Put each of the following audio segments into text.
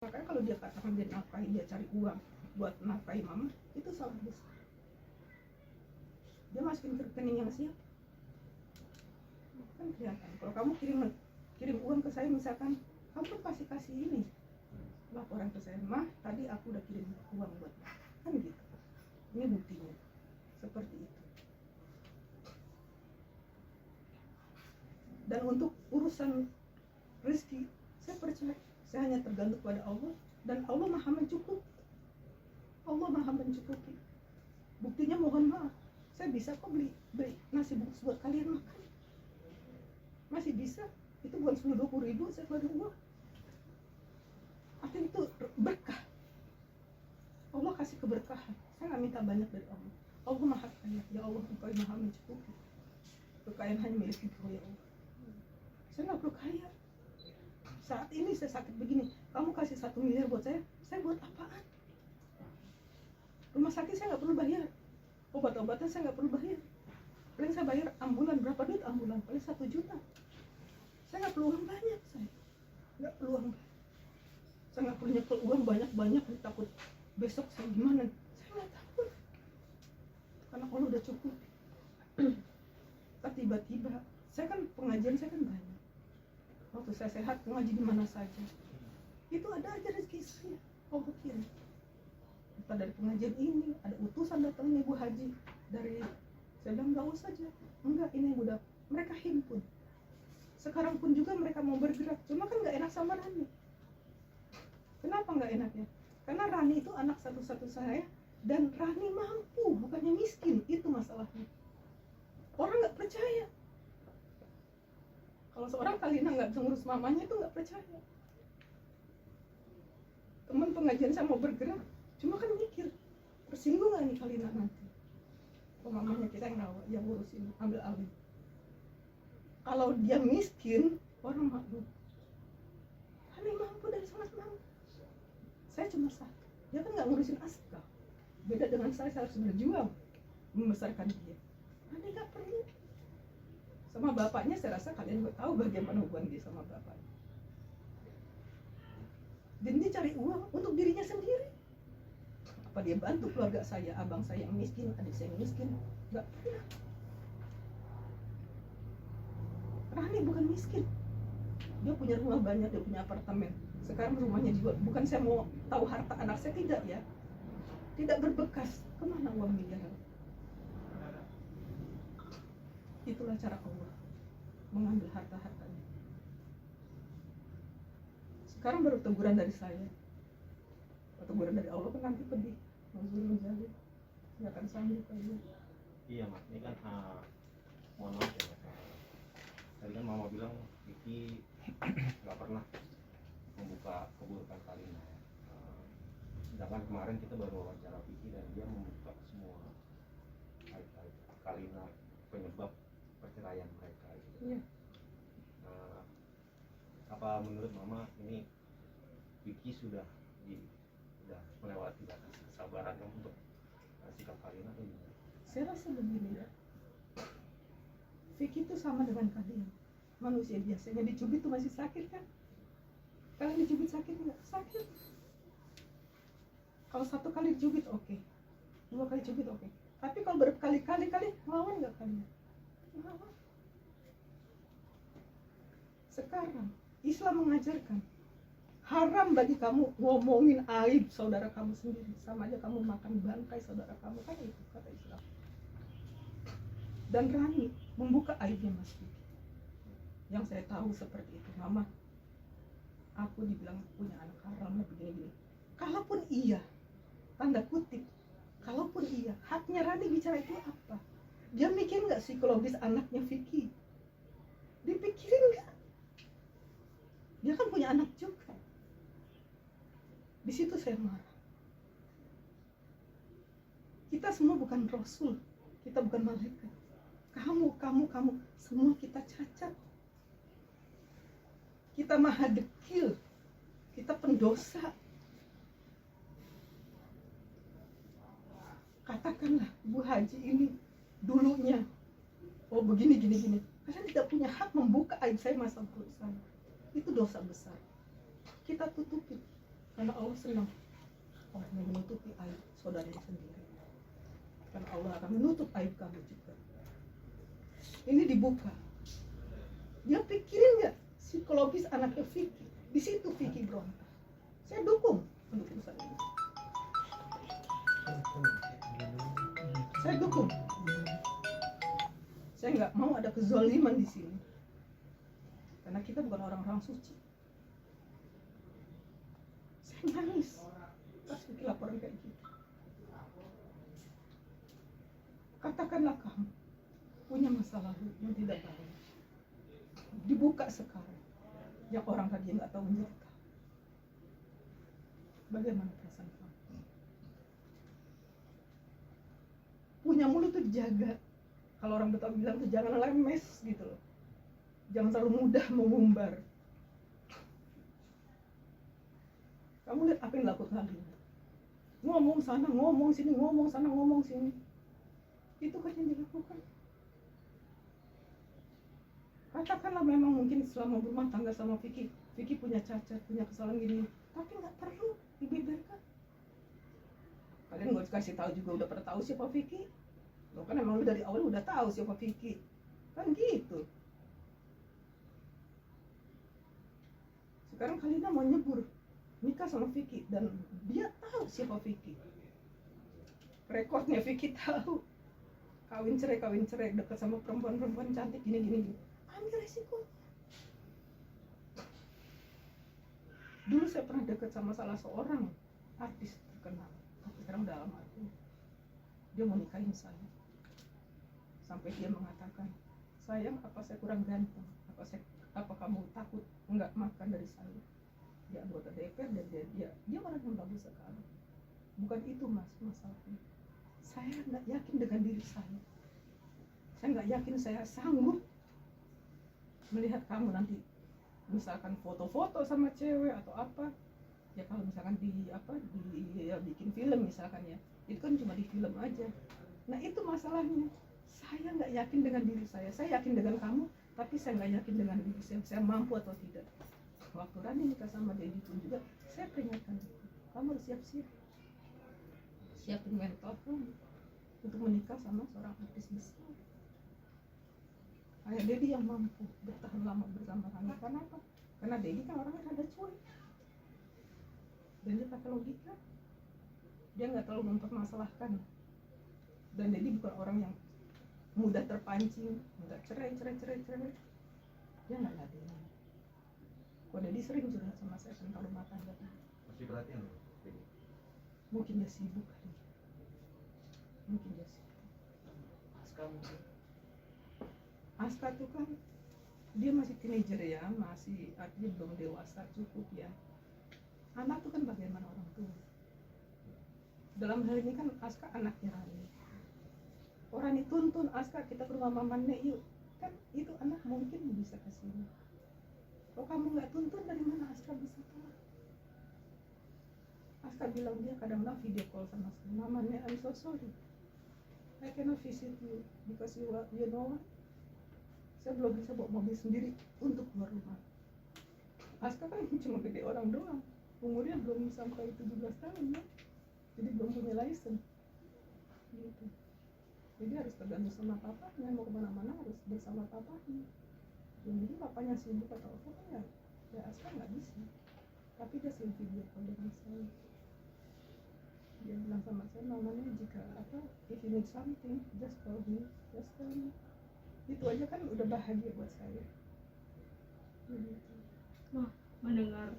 Makanya kalau dia katakan dia nafkahi, dia cari uang buat nafkahi mama, itu salah besar. Dia masukin ke rekening yang siapa? Kan kelihatan. Kalau kamu kirim uang ke saya misalkan, kamu kan kasih ini laporan ke saya, mah tadi aku udah kirim uang buat kan gitu. Ini buktinya seperti itu. Dan untuk urusan rezeki, saya percaya saya hanya tergantung pada Allah, dan Allah maha mencukupi. Allah maha mencukupi. Buktinya mohon maaf, saya bisa kok beli nasi bungkus buat kalian makan, masih bisa. Itu bukan 10-20 ribu saya keluarin uang. Artinya itu berkah. Allah kasih keberkahan. Saya nggak minta banyak dari Allah. Allah maha kaya. Ya Allah, Engkau maha mencukupi. Kekayaan hanya milik Engkau ya Allah. Saya nggak perlu kaya. Saat ini saya sakit begini, kamu kasih 1 miliar buat saya buat apaan? Rumah sakit saya nggak perlu bayar, obat-obatan saya nggak perlu bayar. Paling saya bayar ambulan, berapa duit ambulan? Paling 1 juta. Saya nggak perlu uang banyak, saya nggak perlu uang banyak. Saya nggak perlu nyekel uang banyak-banyak, takut besok saya gimana. Saya nggak takut, karena Allah udah cukup. Tiba-tiba, saya kan pengajian saya kan banyak. Waktu saya sehat, ngaji di mana saja, itu ada aja rezeki saya. Allah kirim. Entah dari pengajian ini, ada utusan datang ibu haji dari, saya bilang nggak usah aja, enggak, ini udah mereka himpun. Sekarang pun juga mereka mau bergerak, cuma kan nggak enak sama Rani. Kenapa nggak enaknya? Karena Rani itu anak satu-satu saya, dan Rani mampu, bukannya miskin, itu masalahnya. Orang nggak percaya. Kalau seorang Kalina nggak bisa ngurus mamanya, itu nggak percaya. Teman pengajian saya mau bergerak, cuma kan mikir, tersinggung nggak nih Kalina nanti? Oh, mamanya kita yang rawat, yang ngurusin, ambil alih. Kalau dia miskin, orang maklum. Hani mampu dari sangat mampu. Saya cuma satu, dia kan nggak ngurusin Aska. Beda dengan saya harus berjuang membesarkan dia. Hani nggak perlu. Sama bapaknya saya rasa kalian juga tahu bagaimana hubungan dia sama bapaknya. Dan dia cari uang untuk dirinya sendiri. Apa dia bantu keluarga saya, abang saya yang miskin, adik saya yang miskin? Nggak pernah. Rani bukan miskin. Dia punya rumah banyak, dia punya apartemen. Sekarang rumahnya dijual. Bukan saya mau tahu harta anak saya, tidak ya. Tidak berbekas. Kemana uang miliaran? Itulah cara Allah mengambil harta-hartanya. Sekarang baru teguran dari saya. Teguran dari Allah kan nanti pedih. Maksudnya menjadi nggak akan sanggup kayaknya. Iya Mas, ini kan mohon maaf ya Mas. Tadi kan Mama bilang Vicky nggak pernah membuka keburukan Kalina. Sedangkan kemarin kita baru wawancara Vicky dan dia membuka semua aib-aib Kalina, penyebab perceraian mereka gitu. Iya. Apa menurut Mama ini Vicky sudah melewati batas kesabarannya untuk sikap Kalina atau gimana? Saya rasa begini ya, Vicky itu sama dengan kalian, manusia biasanya. Dicubit itu masih sakit kan? Kalian dicubit sakit nggak? Sakit. Kalau 1 kali dicubit oke, 2 kali cubit oke. Tapi kalau berkali-kali lawan nggak kalian? Lawan. Sekarang Islam mengajarkan haram bagi kamu ngomongin aib saudara kamu sendiri, sama aja kamu makan bangkai saudara kamu, kan itu kata Islam. Dan Rani membuka aibnya Mas Vicky. Yang saya tahu seperti itu, Mama, aku dibilang punya anak haram begini-gini. Kalaupun iya, tanda kutip, kalaupun iya, haknya Rani bicara itu apa? Dia mikir nggak psikologis anaknya Vicky? Dipikirin nggak? Dia kan punya anak juga. Di situ saya marah. Kita semua bukan rasul, kita bukan malaikat. Kamu, semua kita cacat. Kita maha dekil, kita pendosa. Katakanlah Bu Haji ini dulunya, oh begini. Kalian tidak punya hak membuka aib saya masa perusahaan. Itu dosa besar. Kita tutupin. Karena Allah senang orang yang menutupi aib saudaranya sendiri. Karena Allah akan menutup aib kamu juga. Ini dibuka. Dia pikirin nggak psikologis anaknya Vicky? Di situ Vicky berontak. Saya dukung untuk urusan ini. Saya dukung. Saya nggak mau ada kezaliman di sini. Karena kita bukan orang-orang suci. Saya nangis pas Vicky laporan kayak gitu. Katakanlah kamu punya masa lalu yang tidak baik, dibuka sekarang, yang orang tadi nggak tahu menjadi tahu. Bagaimana perasaan kamu? Punya mulut tuh dijaga. Kalau orang Betawi bilang tuh jangan lemes gitu loh. Jangan terlalu mudah mengumbar. Kamu lihat apa yang dilakukan Lina. Ngomong sana, ngomong sini, ngomong sana, ngomong sini. Itu kan yang dilakukan. Katakanlah memang mungkin selama berumah tangga sama Vicky punya cacat, punya kesalahan gini, tapi nggak perlu dibeberkan. Kalian nggak kasih tahu juga udah pada tahu siapa Vicky. Lo kan emang dari awal udah tahu siapa Vicky, kan gitu. Sekarang Kalina mau nyebur nikah sama Vicky dan dia tahu siapa Vicky. Rekornya Vicky tahu. Kawin cerai dekat sama perempuan cantik gini. Ambil resiko. Dulu saya pernah dekat sama salah seorang artis terkenal, tapi sekarang udah lama itu. Dia mau nikahin saya. Sampai dia mengatakan, sayang, apa saya kurang ganteng? Apa kamu takut enggak makan dari saya? Dia anggota DPR dan dia orang yang bagus sekali. Bukan itu masalahnya. Saya nggak yakin dengan diri saya. Saya nggak yakin saya sanggup melihat kamu nanti misalkan foto-foto sama cewek atau apa. Ya kalau misalkan bikin film misalkan ya, itu kan cuma di film aja. Nah itu masalahnya. Saya nggak yakin dengan diri saya. Saya yakin dengan kamu, tapi saya nggak yakin dengan diri saya mampu atau tidak. Waktu Rani nikah sama Dedi pun juga saya peringatkan, kamu harus siap-siap. Siapin mental kamu untuk menikah sama seorang artis besar. Kayak Dedi yang mampu bertahan lama bersama kami. Kenapa? Karena Dedi kan orangnya rada cuek dan dia pakai logika. Dia nggak terlalu mempermasalahkan. Dan Dedi bukan orang yang mudah terpancing, mudah cerai. Dia nggak ladenin. Kok Dedi sering curhat sama saya tentang rumah tangga. Masih perhatian loh. Mungkin dia sibuk kali. Mungkin dia sibuk. Aska mungkin. Aska tuh kan dia masih teenager ya, masih artinya belum dewasa cukup ya. Anak tuh kan bagaimana orang tua. Dalam hal ini kan Aska anaknya Rani. Orang dituntun Aska kita ke rumah Mama Nek yuk. Kan itu anak mungkin bisa ke sini. Kalau kamu nggak tuntun dari mana Aska bisa tahu? Aska bilang dia kadang-kadang video call sama saya. Mama Nek, I'm so sorry. I cannot visit you because you know what? Saya belum bisa bawa mobil sendiri untuk keluar rumah. Aska kan cuma gede orang doang. Umurnya belum sampai 17 tahun ya. Jadi belum punya license. Gitu. Jadi harus tergantung sama papanya, mau kemana-mana harus bersama papanya. Jadi papanya sibuk atau apa kan ya Aska nggak bisa. Tapi dia sering video call dengan saya. Dia bilang sama saya, namanya jika if you need something, just call me, just tell me. Itu aja kan udah bahagia buat saya. Gitu. Wah, mendengar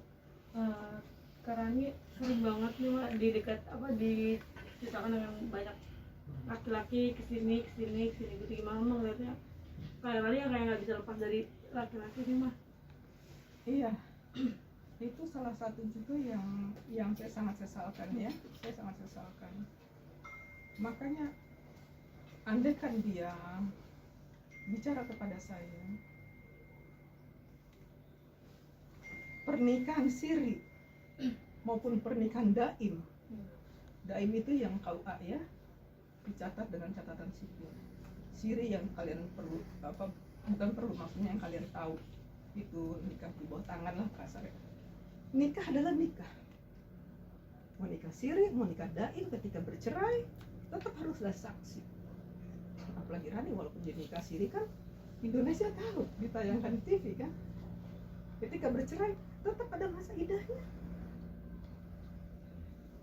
Karani sering banget nih Mak, di dekat diceritakan dengan banyak laki-laki kesini gitu, gimana ngeliatnya kayak nggak bisa lepas dari laki-laki nih Mah. Iya, itu salah satu juga yang saya sangat sesalkan ya. Saya sangat sesalkan. Makanya andaikan dia bicara kepada saya, pernikahan siri maupun pernikahan daim itu yang KUA ya, dicatat dengan catatan sipil. Siri yang kalian perlu bukan perlu, maksudnya yang kalian tahu itu nikah di bawah tangan lah kasarnya. Nikah adalah nikah. siri, mau nikah daim, ketika bercerai tetap harus ada saksi. Apalagi Rani walaupun dia nikah siri kan Indonesia tahu, ditayangkan di TV kan. Ketika bercerai tetap ada masa idahnya.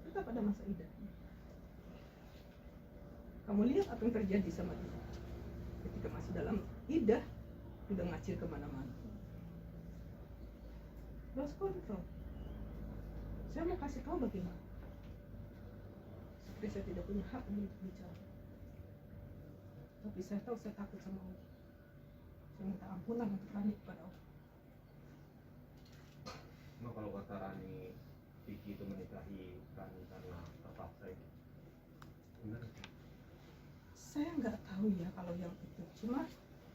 Tetap ada masa idahnya. Kamu lihat apa yang terjadi sama dia. Ketika masih dalam idah, udah ngacir kemana-mana. Lost control. Saya mau kasih tahu bagaimana. Seperti saya tidak punya hak untuk bicara. Tapi saya tahu saya takut sama Allah. Saya minta ampunan untuk Rani kepada Allah. Nah, kalau kata Rani, Vicky itu menikahi Rani karena terpaksa itu benar? Saya nggak tahu ya kalau yang itu. Cuma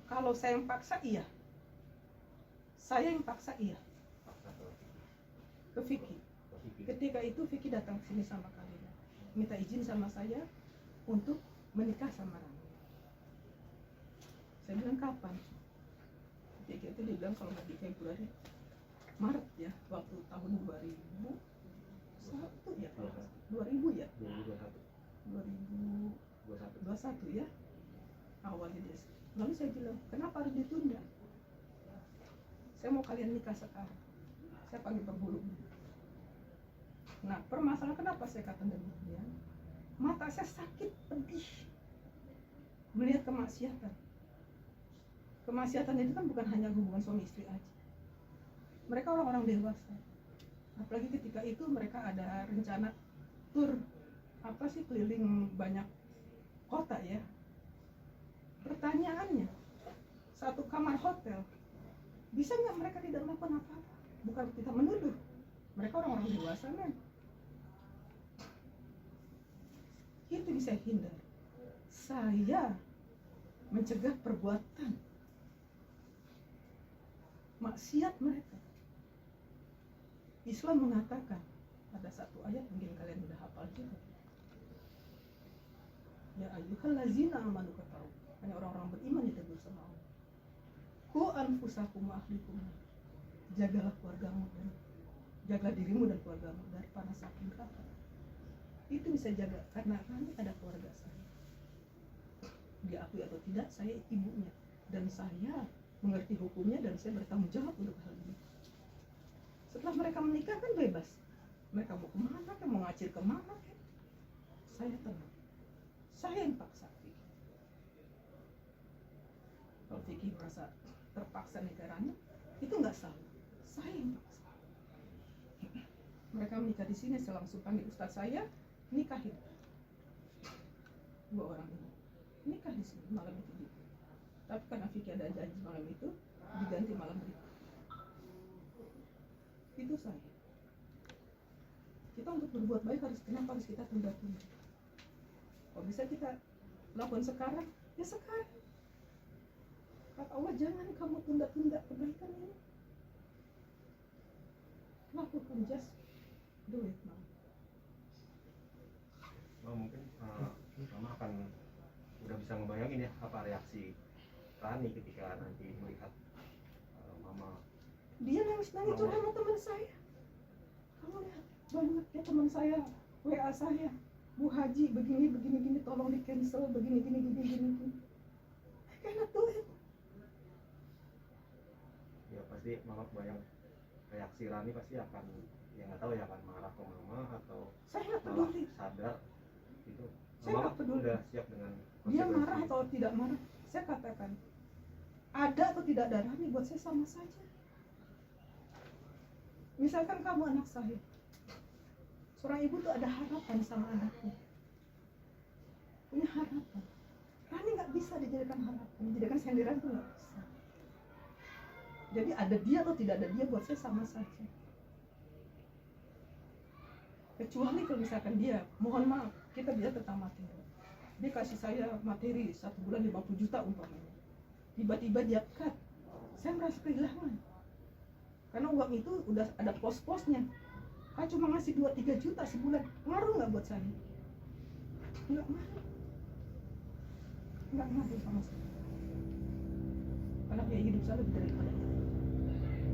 kalau saya yang paksa iya. Saya yang paksa iya. Paksa Ke Vicky. ke Vicky. Ketika itu Vicky datang ke sini sama kalian, minta izin sama saya untuk menikah sama Rani. Saya bilang kapan? Ketika itu dia bilang kalau nggak di Februari, Maret ya, waktu tahun 2001 ya, 2000 ya, 2021 2021 ya, awalnya dia. Lalu saya bilang, kenapa harus ditunda? Saya mau kalian nikah sekarang. Saya panggil penghulu. Nah, permasalahan kenapa saya kata demikian? Mata saya sakit, pedih melihat kemaksiatan. Kemaksiatan itu kan bukan hanya hubungan suami istri aja. Mereka orang-orang dewasa. Apalagi ketika itu mereka ada rencana tur keliling banyak kota ya. Pertanyaannya, satu kamar hotel, bisa nggak mereka tidak melakukan apa-apa? Bukan kita menuduh, mereka orang-orang dewasa men. Itu bisa hindar. Saya mencegah perbuatan maksiat mereka. Islam mengatakan, ada satu ayat mungkin kalian udah hafal juga. Ya ayyuhallazina amanu kataru. Hanya orang-orang beriman ditegur sama Allah. Qu anfusakum wa ahlikum. Jagalah keluargamu dan jaga dirimu dan keluargamu dari panas api neraka. Itu bisa jaga karena kami ada keluarga saya. Diakui atau tidak, saya ibunya dan saya mengerti hukumnya dan saya bertanggung jawab untuk hal ini. Setelah mereka menikah kan bebas. Mereka mau kemana, mau ngacir kemana, saya tenang. Saya yang paksa Vicky. Kalau Vicky merasa terpaksa negaranya, itu nggak salah. Saya yang paksa. Mereka menikah di sini, saya langsung panggil ustaz saya, nikahin dua orang ini. Nikah di sini malam itu juga. Tapi karena Vicky ada janji malam itu, diganti malam berikut. Itu saya. Kita untuk berbuat baik kenapa harus kita tunda-tunda? Kalau bisa kita lakukan sekarang, ya sekarang. Kata Allah, jangan kamu tunda-tunda kebaikan ini. Lakukan, just do it now. Mungkin Mama akan udah bisa ngebayangin ya apa reaksi Rani ketika nanti melihat Mama. Dia nangis-nangis curhat sama teman saya. Kamu lihat banyak ya teman saya WA saya, Bu Haji begini, tolong di cancel, begini. I cannot do it. Ya pasti Mama bayang reaksi Rani pasti akan, ya nggak tahu ya, akan marah ke Mama atau Saya nggak malah peduli. sadar gitu. Saya Mama nggak peduli. udah siap dengan Dia konsekuensi. marah atau tidak marah, saya katakan ada atau tidak ada Rani buat saya sama saja. Misalkan kamu anak saya, seorang ibu tuh ada harapan sama anaknya, punya harapan. Rani nggak bisa dijadikan harapan, dijadikan sendiran tuh nggak bisa. Jadi ada dia atau tidak ada dia buat saya sama saja. Kecuali kalau misalkan dia, mohon maaf, kita bicara tentang materi. Dia kasih saya materi 1 bulan 50 juta umpamanya. Tiba-tiba dia cut, saya merasa kehilangan. Karena uang itu udah ada pos-posnya. Kan cuma ngasih 2-3 juta sebulan, ngaruh nggak buat saya? Nggak ngaruh sama saya. Karena biaya hidup saya lebih daripada itu.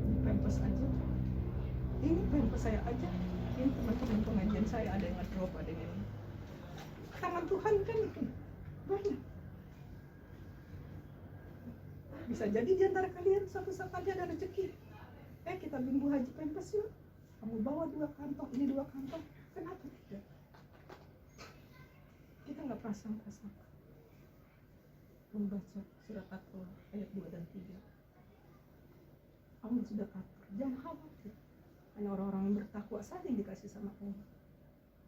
Ini pampers aja. Ini pampers saya aja. Ini teman-teman pengajian saya ada yang ngedrop, ada yang ini. Tangan Tuhan kan itu banyak. Bisa jadi di antara kalian suatu saat aja ada rezeki. Kita bimbu haji pempes yuk. Kamu bawa 2 kantong, ini 2 kantong. Kenapa tidak? Kita nggak prasangka-sangka. Membaca surat At-Taubah ayat 2 dan 3. Allah sudah atur, jangan khawatir. Hanya orang-orang yang bertakwa saja yang dikasih sama Allah.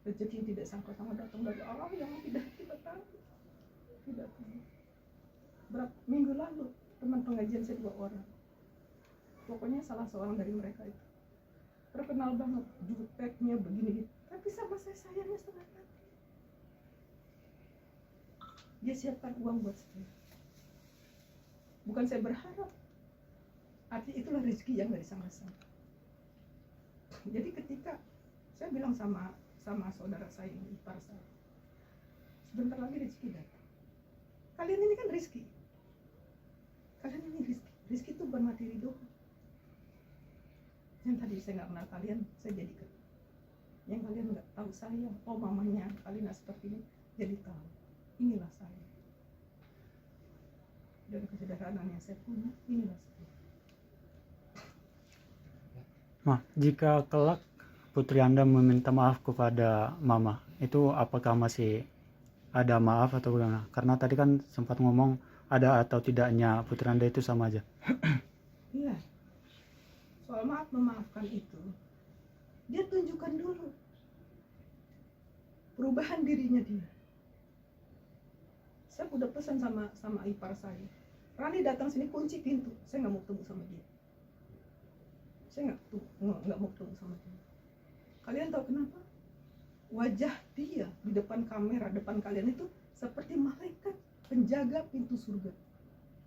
Rezeki yang tidak sangka-sangka datang dari Allah yang tidak kita tahu. Tidak tahu. Berapa minggu lalu teman pengajian saya 2 orang. Pokoknya salah seorang dari mereka itu terkenal banget, juteknya begini, tapi sama saya sayangnya setengah mati. Dia siapkan uang buat saya. Bukan saya berharap, artinya itulah rezeki yang gak disangka-sangka. Jadi ketika saya bilang sama saudara saya ini, ipar saya, sebentar lagi rezeki datang. Kalian ini kan rezeki. Kalian ini rezeki. Rezeki itu bukan materi doang. Yang tadi saya nggak kenal kalian, saya jadi kenal. Yang kalian nggak tahu saya, oh mamanya Alina seperti ini, jadi tahu. Inilah saya. Dan kesederhanaan yang saya punya, inilah saya. Ma, jika kelak putri Anda meminta maaf kepada Mama, itu apakah masih ada maaf atau bagaimana? Karena tadi kan sempat ngomong ada atau tidaknya putri Anda itu sama aja. Iya. Soal maaf memaafkan itu, dia tunjukkan dulu perubahan dirinya dia. Saya udah pesan sama ipar saya, Rani datang sini kunci pintu, saya nggak mau ketemu sama dia. Saya nggak mau ketemu sama dia. Kalian tahu kenapa? Wajah dia di depan kamera, depan kalian itu seperti malaikat penjaga pintu surga.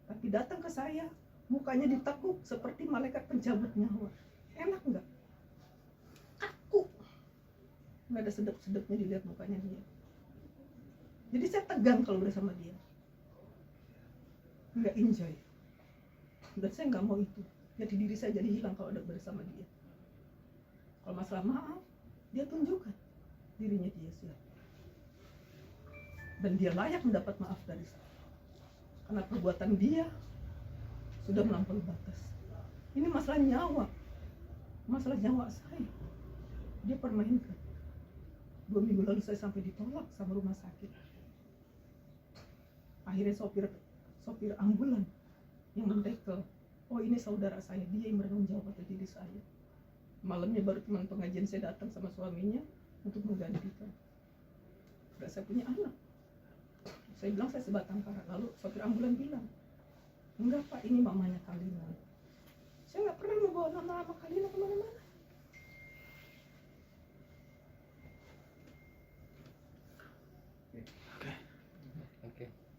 Tapi datang ke saya, mukanya ditekuk seperti malaikat pencabut nyawa. Enak nggak? Kaku. Nggak ada sedap-sedapnya dilihat mukanya dia. Jadi saya tegang kalau bersama dia. Nggak enjoy. Dan saya nggak mau itu. Jadi diri saya jadi hilang kalau ada bersama dia. Kalau masalah maaf, dia tunjukkan dirinya dia siap. Dan dia layak mendapat maaf dari saya. Karena perbuatan dia sudah melampaui batas. Ini masalah nyawa. Masalah nyawa saya. Dia permainkan. 2 minggu lalu saya sampai ditolak sama rumah sakit. Akhirnya sopir ambulan yang mendekel, oh ini saudara saya, dia yang bertanggung jawab atas diri saya. Malamnya baru teman pengajian saya datang sama suaminya untuk menggantikan. Udah saya punya anak. Saya bilang saya sebatang kara. Lalu sopir ambulan bilang, enggak Pak, ini mamanya Kalina. Saya nggak pernah membawa nama Kalina kemana-mana.